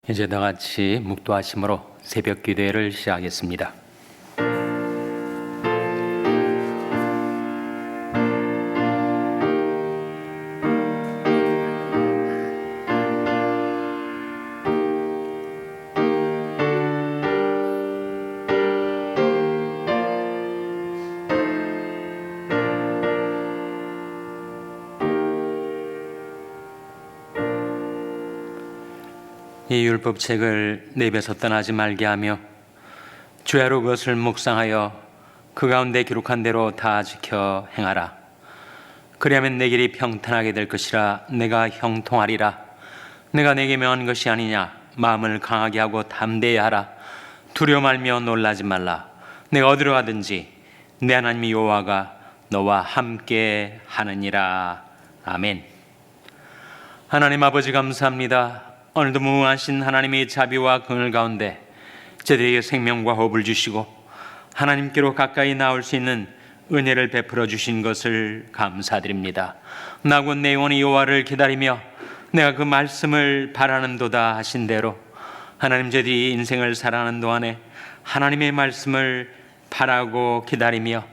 이제 다 같이 묵도하심으로 새벽 기도회를 시작하겠습니다. 이 율법책을 내 입에서 떠나지 말게 하며 주야로 그것을 묵상하여 그 가운데 기록한 대로 다 지켜 행하라. 그리하면 내 길이 평탄하게 될 것이라. 내가 형통하리라. 내가 내게 명한 것이 아니냐. 마음을 강하게 하고 담대히 하라. 두려워 말며 놀라지 말라. 내가 어디로 가든지 내 하나님 여호와가 너와 함께 하느니라. 아멘. 하나님 아버지 감사합니다. 오늘도 무한하신 하나님의 자비와 긍휼 가운데 저희에게 생명과 호흡을 주시고 하나님께로 가까이 나올 수 있는 은혜를 베풀어 주신 것을 감사드립니다. 나곧 내 영혼이 여호와를 기다리며 내가 그 말씀을 바라는도다 하신 대로 하나님, 저희들이 인생을 살아가는 동안에 하나님의 말씀을 바라고 기다리며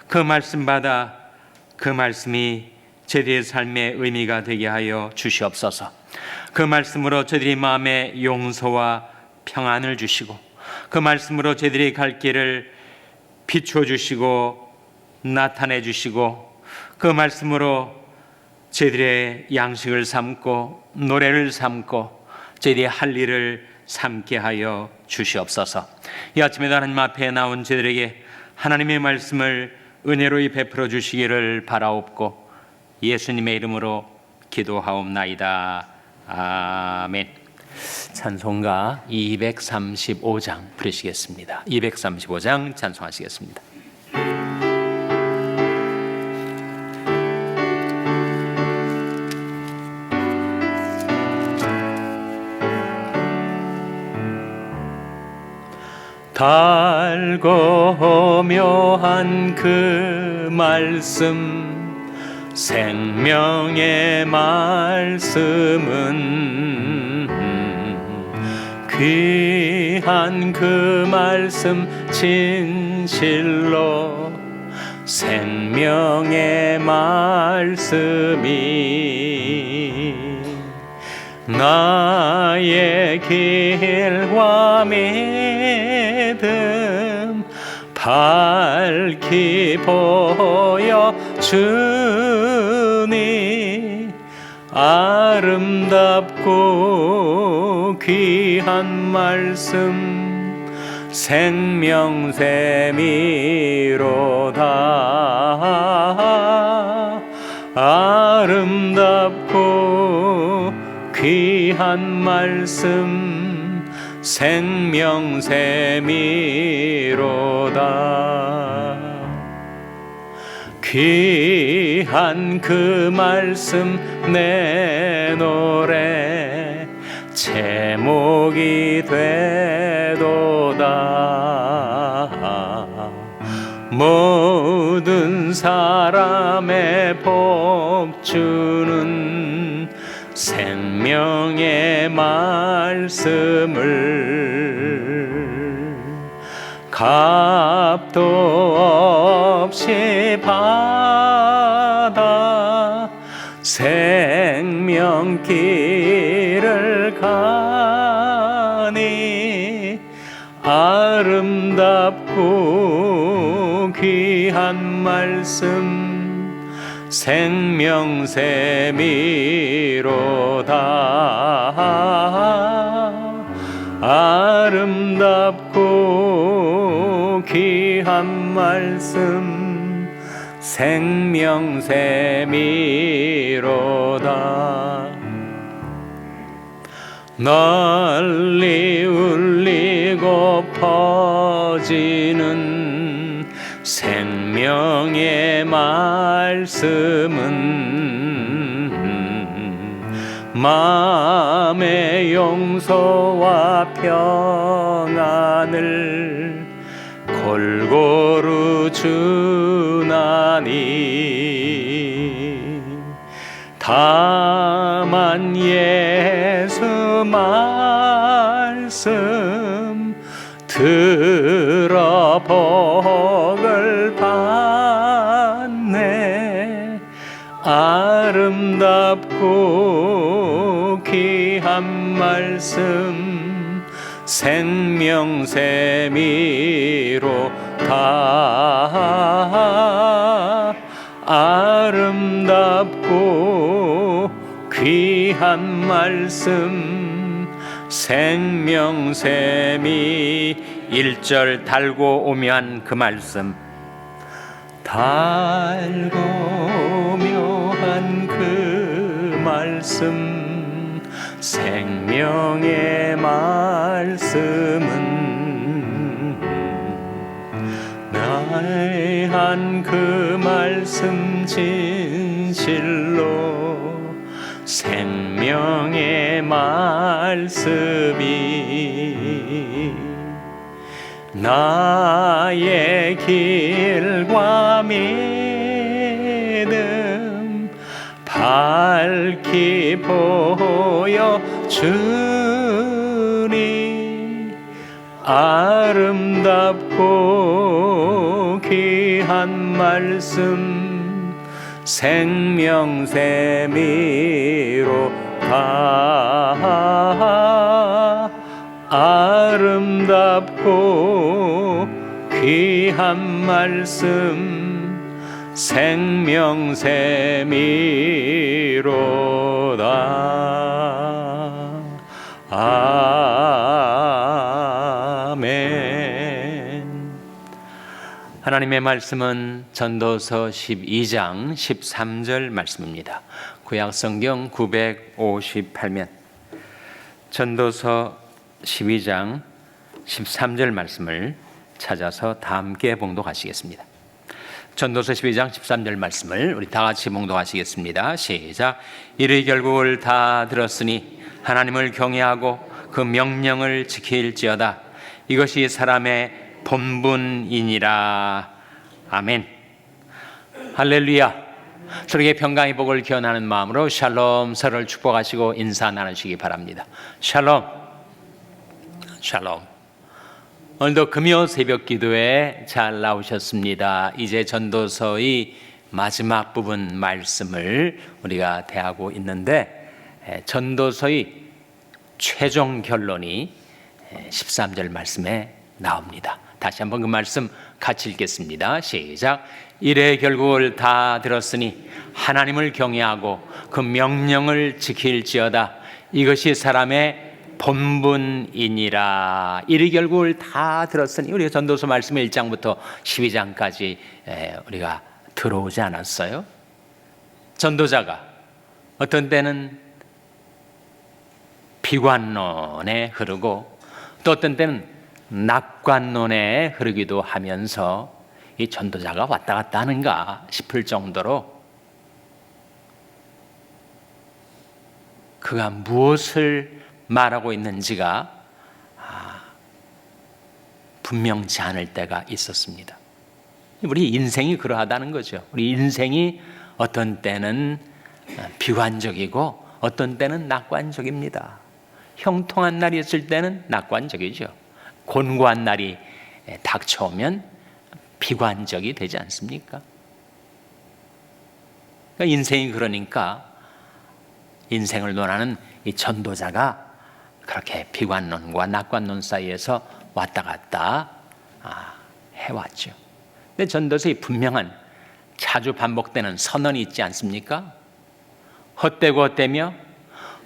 그 말씀 받아 그 말씀이 저희들의 삶의 의미가 되게 하여 주시옵소서. 그 말씀으로 저희들이 마음에 용서와 평안을 주시고 그 말씀으로 저희들이 갈 길을 비추어 주시고 나타내 주시고 그 말씀으로 저희들의 양식을 삼고 노래를 삼고 저희들이 할 일을 삼게 하여 주시옵소서. 이 아침에도 하나님 앞에 나온 저희들에게 하나님의 말씀을 은혜로이 베풀어 주시기를 바라옵고 예수님의 이름으로 기도하옵나이다. 아멘. 찬송가 235장 부르시겠습니다. 235장 찬송하시겠습니다. 달고 묘한 그 말씀, 생명의 말씀은 귀한 그 말씀, 진실로 생명의 말씀이 나의 길과 믿음 밝히 보여 주니 아름답고 귀한 말씀, 생명샘이로다. 아름답고 귀한 말씀, 생명샘이로다. 귀한 그 말씀, 내 노래 제목이 되도다. 모든 사람의 복 주는 생명의 말씀을 값도 없이 받아 생명길을 가니 아름답고 귀한 말씀, 생명샘이로다. 아름답고 귀한 말씀, 생명샘이로다. 널리 울리고 퍼지는 생명의 말씀은 마음의 용서와 평안을 골고루 주나니 다만 예수만 말씀 들어 복을 받네. 아름답고 귀한 말씀 생명세미로 다 아름답고 귀한 말씀 생명세미 1절 달고 오묘한 그 말씀 달고 묘한 그 말씀 생명의 말씀은 나의 그 말씀 진실로 생명의 말씀이 나의 길과 믿음 밝히 보여주니 아름답고 귀한 말씀 생명세미로 다 아름답고 귀한 말씀 생명세미로다. 아멘. 하나님의 말씀은 전도서 12장 13절 말씀입니다. 구약성경 958면 전도서 12장 13절 말씀을 찾아서 다 함께 봉독하시겠습니다. 전도서 12장 13절 말씀을 우리 다 같이 봉독하시겠습니다. 시작. 이르기 결국을 다 들었으니 하나님을 경외하고 그 명령을 지킬지어다. 이것이 사람의 본분이니라. 아멘. 할렐루야. 서로에게 평강의 복을 기원하는 마음으로 샬롬, 서로를 축복하시고 인사 나누시기 바랍니다. 샬롬. 샬롬. 오늘도 금요 새벽 기도에 잘 나오셨습니다. 이제 전도서의 마지막 부분 말씀을 우리가 대하고 있는데 전도서의 최종 결론이 13절 말씀에 나옵니다. 다시 한번 그 말씀 같이 읽겠습니다. 시작. 이래 결국을 다 들었으니 하나님을 경외하고 그 명령을 지킬지어다. 이것이 사람의 본분이니라. 이래 결국을 다 들었으니 우리가 전도서 말씀의 1장부터 12장까지 우리가 들어오지 않았어요? 전도자가 어떤 때는 비관론에 흐르고 또 어떤 때는 낙관론에 흐르기도 하면서 이 전도자가 왔다 갔다 하는가 싶을 정도로 그가 무엇을 말하고 있는지가 분명치 않을 때가 있었습니다. 우리 인생이 그러하다는 거죠. 우리 인생이 어떤 때는 비관적이고 어떤 때는 낙관적입니다. 형통한 날이 있을 때는 낙관적이죠. 곤고한 날이 닥쳐오면 비관적이 되지 않습니까? 그러니까 인생이 그러니까 인생을 논하는 이 전도자가 그렇게 비관론과 낙관론 사이에서 왔다 갔다 해왔죠. 근데 전도서에 분명한 자주 반복되는 선언이 있지 않습니까? 헛되고 헛되며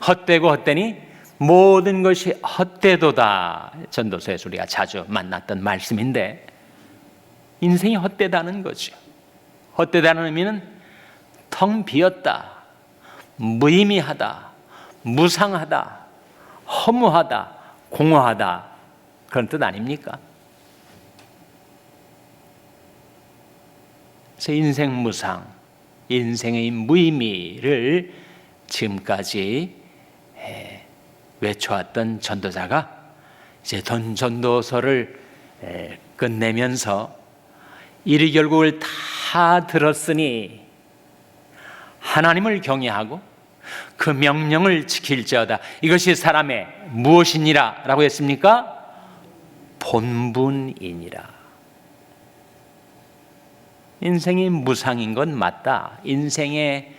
헛되고 헛되니 모든 것이 헛되도다. 전도서에서 우리가 자주 만났던 말씀인데 인생이 헛되다는 거죠. 헛되다는 의미는 텅 비었다, 무의미하다, 무상하다, 허무하다, 공허하다 그런 뜻 아닙니까? 그래서 인생 무상, 인생의 무의미를 지금까지 외쳐왔던 전도자가 이제 전도서를 끝내면서 이리 결국을 다 들었으니 하나님을 경외하고 그 명령을 지킬지어다. 이것이 사람의 무엇이니라 라고 했습니까? 본분이니라. 인생이 무상인 건 맞다. 인생에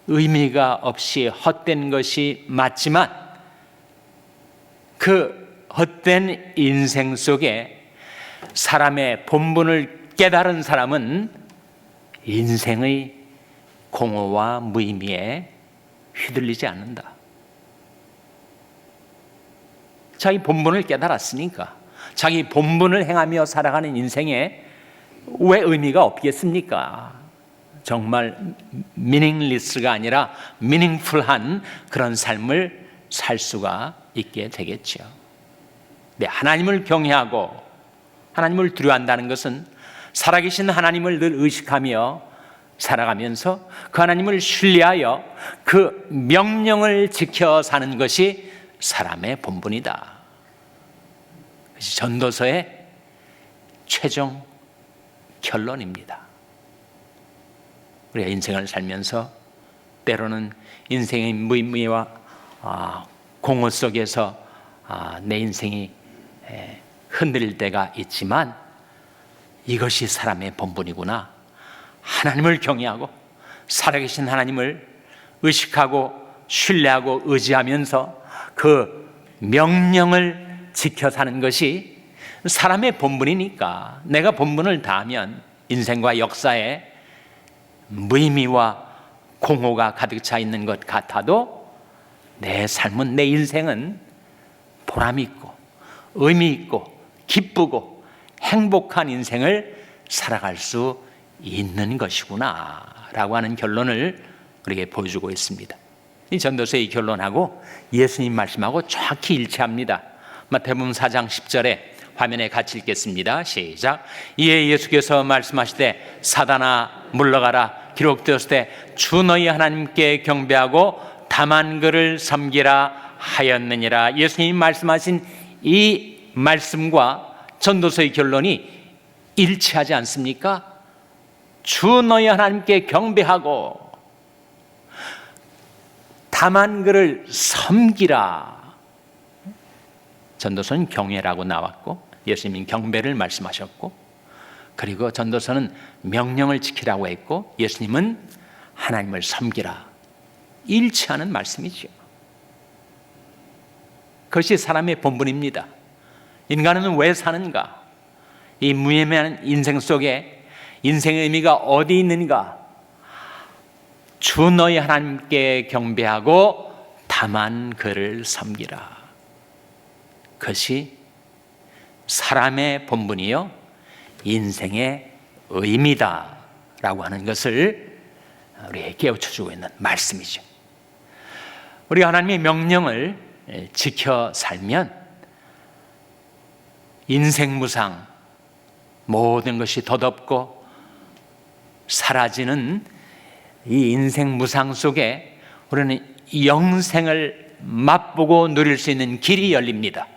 의미가 없이 헛된 것이 맞지만 그 헛된 인생 속에 사람의 본분을 깨달은 사람은 인생의 공허와 무의미에 휘둘리지 않는다. 자기 본분을 깨달았으니까 자기 본분을 행하며 살아가는 인생에 왜 의미가 없겠습니까? 정말 meaningless가 아니라 meaningful한 그런 삶을 살 수가 있게 되겠죠. 네, 하나님을 경외하고 하나님을 두려워한다는 것은 살아계신 하나님을 늘 의식하며 살아가면서 그 하나님을 신뢰하여 그 명령을 지켜 사는 것이 사람의 본분이다. 그것이 전도서의 최종 결론입니다. 우리가 인생을 살면서 때로는 인생의 무의미와 공허 속에서 내 인생이 흔들릴 때가 있지만 이것이 사람의 본분이구나. 하나님을 경외하고 살아계신 하나님을 의식하고 신뢰하고 의지하면서 그 명령을 지켜 사는 것이 사람의 본분이니까 내가 본분을 다하면 인생과 역사에 무의미와 공허가 가득 차 있는 것 같아도 내 삶은, 내 인생은 보람 있고 의미 있고 기쁘고 행복한 인생을 살아갈 수 있는 것이구나 라고 하는 결론을 우리에게 보여주고 있습니다. 이 전도서의 결론하고 예수님 말씀하고 정확히 일치합니다. 마태복음 4장 10절에 화면에 같이 읽겠습니다. 시작. 이에 예수께서 말씀하시되 사단아 물러가라. 기록되었을 때 주 너희 하나님께 경배하고 다만 그를 섬기라 하였느니라. 예수님이 말씀하신 이 말씀과 전도서의 결론이 일치하지 않습니까? 주 너희 하나님께 경배하고 다만 그를 섬기라. 전도서는 경외라고 나왔고 예수님은 경배를 말씀하셨고, 그리고 전도서는 명령을 지키라고 했고 예수님은 하나님을 섬기라. 일치하는 말씀이죠. 그것이 사람의 본분입니다. 인간은 왜 사는가? 이 무의미한 인생 속에 인생의 의미가 어디 있는가? 주 너희 하나님께 경배하고 다만 그를 섬기라. 그것이 사람의 본분이요 인생의 의미다라고 하는 것을 우리에게 깨우쳐주고 있는 말씀이죠. 우리가 하나님의 명령을 지켜 살면 인생 무상, 모든 것이 덧없고 사라지는 이 인생 무상 속에 우리는 영생을 맛보고 누릴 수 있는 길이 열립니다.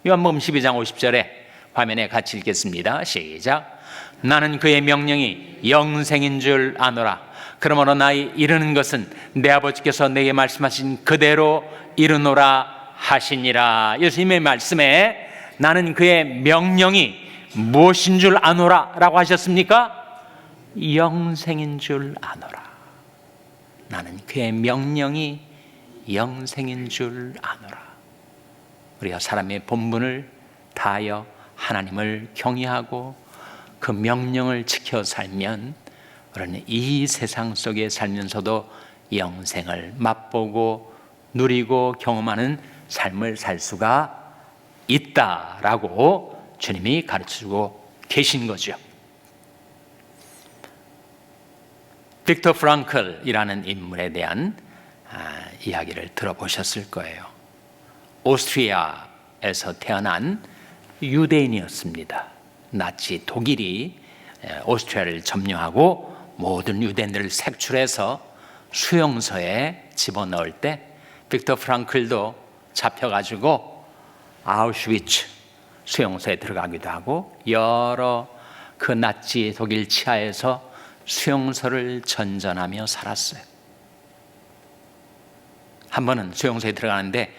요한복음 12장 50절에 화면에 같이 읽겠습니다. 시작. 나는 그의 명령이 영생인 줄 아노라. 그러므로 나의 이르는 것은 내 아버지께서 내게 말씀하신 그대로 이르노라 하시니라. 예수님의 말씀에 나는 그의 명령이 무엇인 줄 아노라 라고 하셨습니까? 영생인 줄 아노라. 나는 그의 명령이 영생인 줄 아노라. 우리가 사람의 본분을 다하여 하나님을 경외하고 그 명령을 지켜 살면 우리는 이 세상 속에 살면서도 영생을 맛보고 누리고 경험하는 삶을 살 수가 있다라고 주님이 가르쳐주고 계신 거죠. 빅터 프랑클이라는 인물에 대한 이야기를 들어보셨을 거예요. 오스트리아에서 태어난 유대인이었습니다. 나치 독일이 오스트리아를 점령하고 모든 유대인들을 색출해서 수용소에 집어넣을 때 빅터 프랑클도 잡혀가지고 아우슈비츠 수용소에 들어가기도 하고 여러 그 나치 독일 치하에서 수용소를 전전하며 살았어요. 한 번은 수용소에 들어가는데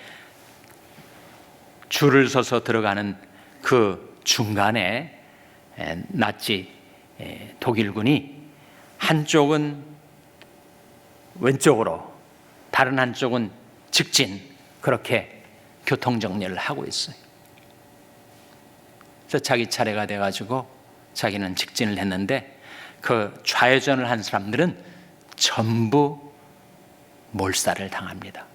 줄을 서서 들어가는 그 중간에 나치 독일군이 한쪽은 왼쪽으로 다른 한쪽은 직진, 그렇게 교통정리를 하고 있어요. 그래서 자기 차례가 돼가지고 자기는 직진을 했는데 그 좌회전을 한 사람들은 전부 몰살을 당합니다.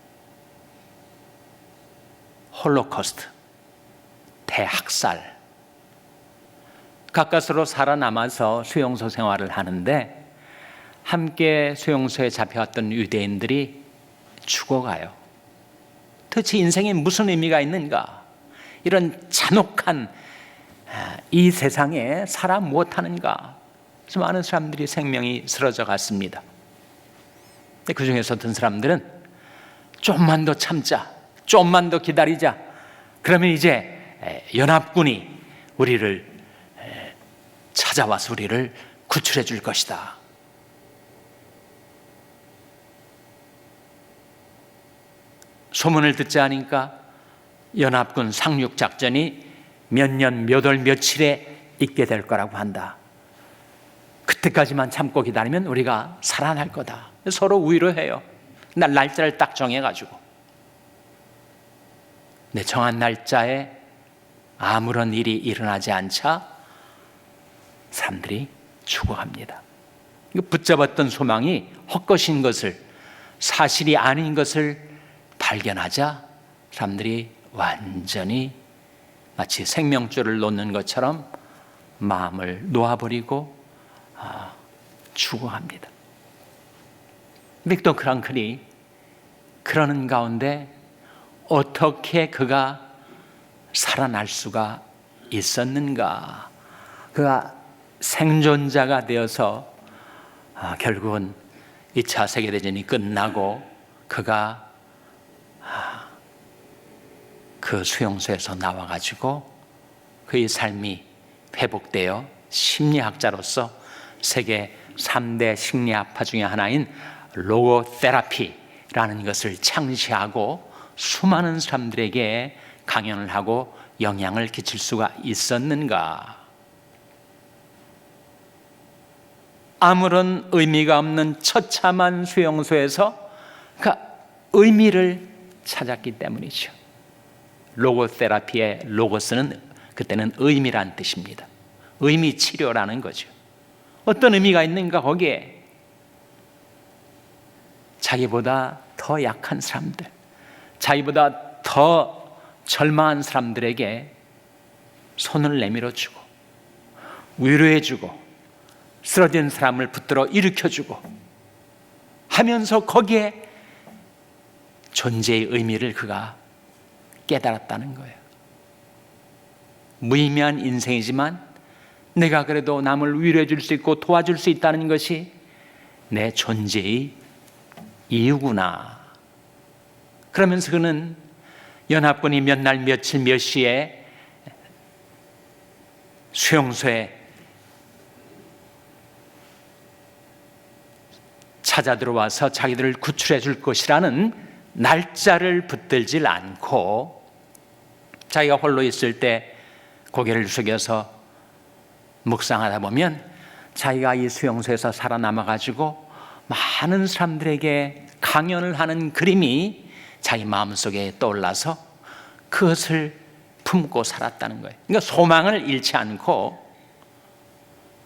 홀로코스트, 대학살. 가까스로 살아남아서 수용소 생활을 하는데 함께 수용소에 잡혀왔던 유대인들이 죽어가요. 도대체 인생에 무슨 의미가 있는가? 이런 잔혹한 이 세상에 살아 무엇하는가? 그래서 많은 사람들이 생명이 쓰러져 갔습니다. 그 중에서 어떤 사람들은 좀만 더 참자, 좀만 더 기다리자, 그러면 이제 연합군이 우리를 찾아와서 우리를 구출해 줄 것이다. 소문을 듣자 하니까 연합군 상륙작전이 몇 년, 몇 월, 며칠에 있게 될 거라고 한다. 그때까지만 참고 기다리면 우리가 살아날 거다. 서로 위로해요. 날짜를 딱 정해가지고. 내 정한 날짜에 아무런 일이 일어나지 않자 사람들이 죽어갑니다. 붙잡았던 소망이 헛것인 것을, 사실이 아닌 것을 발견하자 사람들이 완전히 마치 생명줄을 놓는 것처럼 마음을 놓아버리고 죽어갑니다. 빅터 프랑클이 그러는 가운데 어떻게 그가 살아날 수가 있었는가? 그가 생존자가 되어서 결국은 2차 세계대전이 끝나고 그가 그 수용소에서 나와가지고 그의 삶이 회복되어 심리학자로서 세계 3대 심리학파 중에 하나인 로고테라피라는 것을 창시하고 수많은 사람들에게 강연을 하고 영향을 끼칠 수가 있었는가? 아무런 의미가 없는 처참한 수용소에서 그 의미를 찾았기 때문이죠. 로고테라피의 로고스는 그때는 의미란 뜻입니다. 의미 치료라는 거죠. 어떤 의미가 있는가 거기에? 자기보다 더 약한 사람들, 자기보다 더 절망한 사람들에게 손을 내밀어주고 위로해주고 쓰러진 사람을 붙들어 일으켜주고 하면서 거기에 존재의 의미를 그가 깨달았다는 거예요. 무의미한 인생이지만 내가 그래도 남을 위로해 줄 수 있고 도와줄 수 있다는 것이 내 존재의 이유구나. 그러면서 그는 연합군이 몇 날 며칠 몇 시에 수용소에 찾아 들어와서 자기들을 구출해 줄 것이라는 날짜를 붙들질 않고 자기가 홀로 있을 때 고개를 숙여서 묵상하다 보면 자기가 이 수용소에서 살아남아가지고 많은 사람들에게 강연을 하는 그림이 자기 마음속에 떠올라서 그것을 품고 살았다는 거예요. 그러니까 소망을 잃지 않고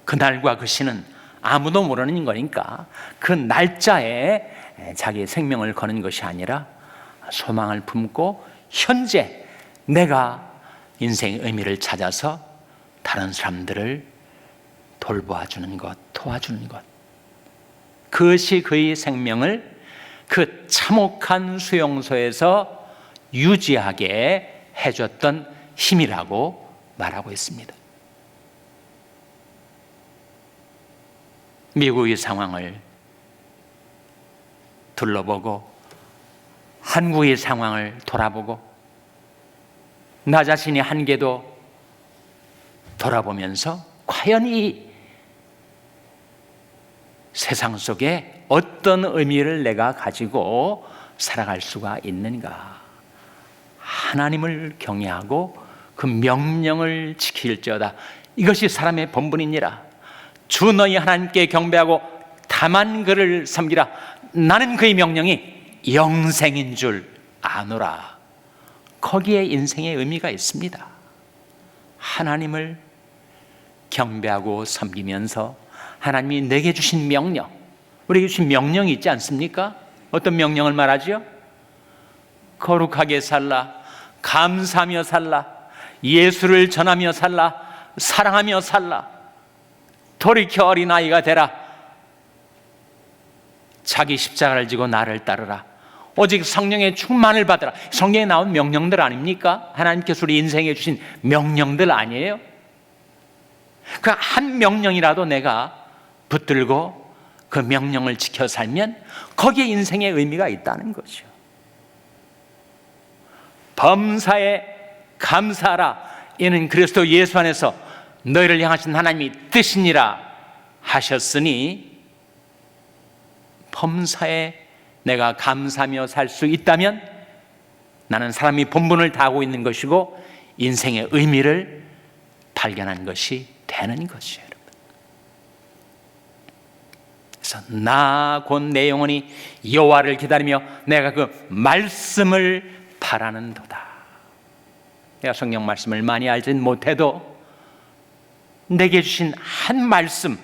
그날과 그 시는 아무도 모르는 거니까 그 날짜에 자기의 생명을 거는 것이 아니라 소망을 품고 현재 내가 인생의 의미를 찾아서 다른 사람들을 돌보아주는 것, 도와주는 것, 그것이 그의 생명을 그 참혹한 수용소에서 유지하게 해줬던 힘이라고 말하고 있습니다. 미국의 상황을 둘러보고 한국의 상황을 돌아보고 나 자신의 한계도 돌아보면서 과연 이 세상 속에 어떤 의미를 내가 가지고 살아갈 수가 있는가? 하나님을 경외하고 그 명령을 지킬지어다. 이것이 사람의 본분이니라. 주 너희 하나님께 경배하고 다만 그를 섬기라. 나는 그의 명령이 영생인 줄 아노라. 거기에 인생의 의미가 있습니다. 하나님을 경배하고 섬기면서 하나님이 내게 주신 명령, 우리에게 주신 명령이 있지 않습니까? 어떤 명령을 말하죠? 거룩하게 살라, 감사하며 살라, 예수를 전하며 살라, 사랑하며 살라, 돌이켜 어린아이가 되라, 자기 십자가를 지고 나를 따르라, 오직 성령의 충만을 받으라. 성경에 나온 명령들 아닙니까? 하나님께서 우리 인생에 주신 명령들 아니에요? 그 한 명령이라도 내가 붙들고 그 명령을 지켜 살면 거기에 인생의 의미가 있다는 거죠. 범사에 감사하라. 이는 그리스도 예수 안에서 너희를 향하신 하나님이 뜻이니라 하셨으니, 범사에 내가 감사하며 살 수 있다면 나는 사람이 본분을 다하고 있는 것이고 인생의 의미를 발견한 것이 되는 것이에요. 여러분. 그래서 나 곧 내 영혼이 여호와를 기다리며 내가 그 말씀을 바라는도다. 내가 성경 말씀을 많이 알진 못해도 내게 주신 한 말씀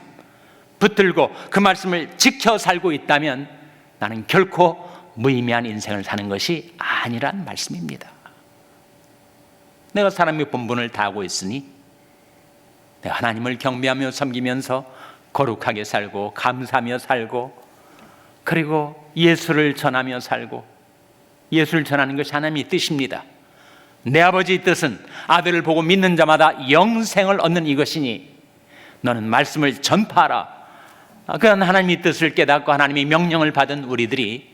붙들고 그 말씀을 지켜 살고 있다면 나는 결코 무의미한 인생을 사는 것이 아니란 말씀입니다. 내가 사람의 본분을 다하고 있으니 내가 하나님을 경배하며 섬기면서 거룩하게 살고 감사하며 살고, 그리고 예수를 전하며 살고, 예수를 전하는 것이 하나님의 뜻입니다. 내 아버지의 뜻은 아들을 보고 믿는 자마다 영생을 얻는 이것이니 너는 말씀을 전파하라. 그런 하나님의 뜻을 깨닫고 하나님의 명령을 받은 우리들이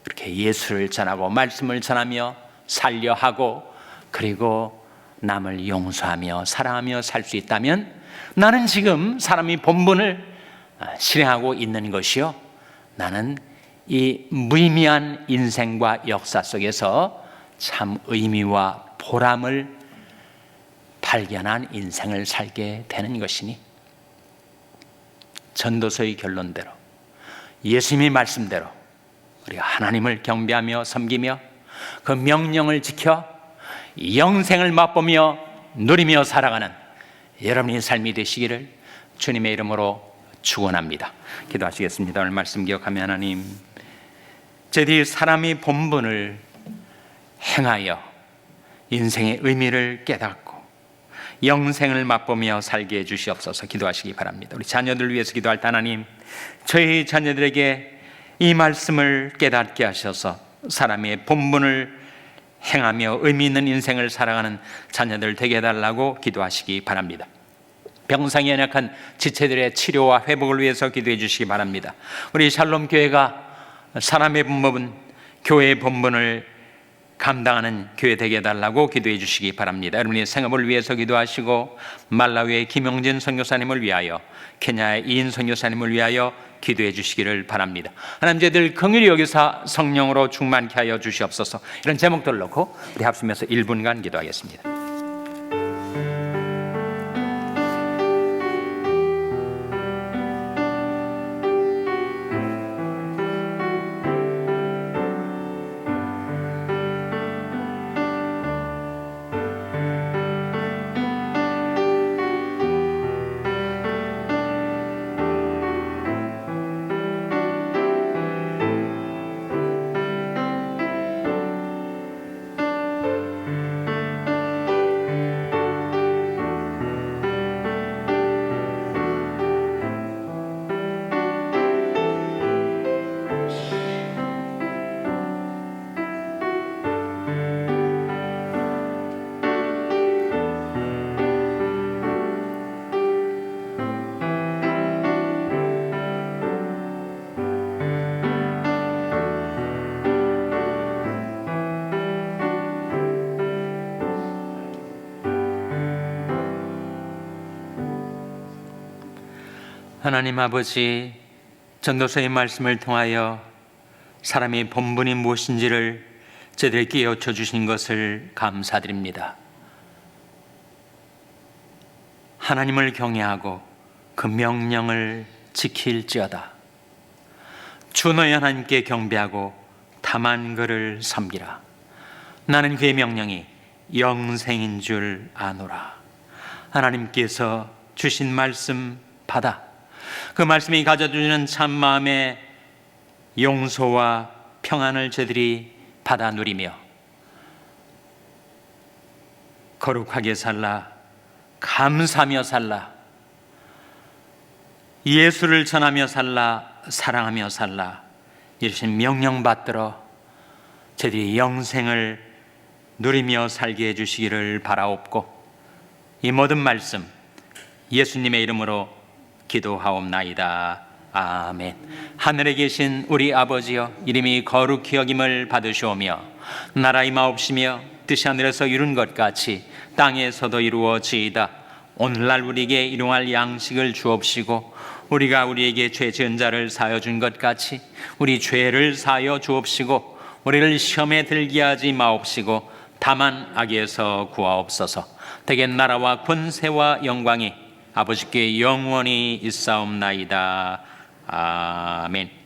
그렇게 예수를 전하고 말씀을 전하며 살려 하고, 그리고 남을 용서하며 사랑하며 살 수 있다면 나는 지금 사람이 본분을 실행하고 있는 것이요, 나는 이 무의미한 인생과 역사 속에서 참 의미와 보람을 발견한 인생을 살게 되는 것이니, 전도서의 결론대로 예수님의 말씀대로 우리가 하나님을 경배하며 섬기며 그 명령을 지켜 영생을 맛보며 누리며 살아가는 여러분의 삶이 되시기를 주님의 이름으로 축원합니다. 기도하시겠습니다. 오늘 말씀 기억하며 하나님, 저희들이 사람의 본분을 행하여 인생의 의미를 깨닫고 영생을 맛보며 살게 해주시옵소서. 기도하시기 바랍니다. 우리 자녀들을 위해서 기도할 때 하나님, 저희 자녀들에게 이 말씀을 깨닫게 하셔서 사람의 본분을 행하며 의미 있는 인생을 살아가는 자녀들 되게 해달라고 기도하시기 바랍니다. 병상에 연약한 지체들의 치료와 회복을 위해서 기도해 주시기 바랍니다. 우리 샬롬 교회가 사람의 본분, 교회의 본분을 감당하는 교회 되게 해달라고 기도해 주시기 바랍니다. 여러분의 생업을 위해서 기도하시고, 말라위의 김용진 선교사님을 위하여, 케냐의 이인 선교사님을 위하여 기도해 주시기를 바랍니다. 하나님, 저희들 긍휼히 여기사 성령으로 충만케 하여 주시옵소서. 이런 제목들을 놓고 우리 합심해서 1분간 기도하겠습니다. 하나님 아버지, 전도서의 말씀을 통하여 사람의 본분이 무엇인지를 저들에게 깨우쳐 주신 것을 감사드립니다. 하나님을 경외하고 그 명령을 지킬지어다. 주 너희 하나님께 경배하고 다만 그를 섬기라. 나는 그의 명령이 영생인 줄 아노라. 하나님께서 주신 말씀 받아 그 말씀이 가져주는 참 마음의 용서와 평안을 저들이 받아 누리며 거룩하게 살라, 감사하며 살라, 예수를 전하며 살라, 사랑하며 살라, 이러신 명령 받들어 저들이 영생을 누리며 살게 해주시기를 바라옵고, 이 모든 말씀 예수님의 이름으로 기도하옵나이다. 아멘. 하늘에 계신 우리 아버지여, 이름이 거룩히 여김을 받으시오며 나라 임하옵시며 뜻이 하늘에서 이룬 것 같이 땅에서도 이루어지이다. 오늘날 우리에게 일용할 양식을 주옵시고 우리가 우리에게 죄 지은 자를 사하여 준 것 같이 우리 죄를 사하여 주옵시고 우리를 시험에 들게 하지 마옵시고 다만 악에서 구하옵소서. 대개 나라와 권세와 영광이 아버지께 영원히 있사옵나이다. 아멘.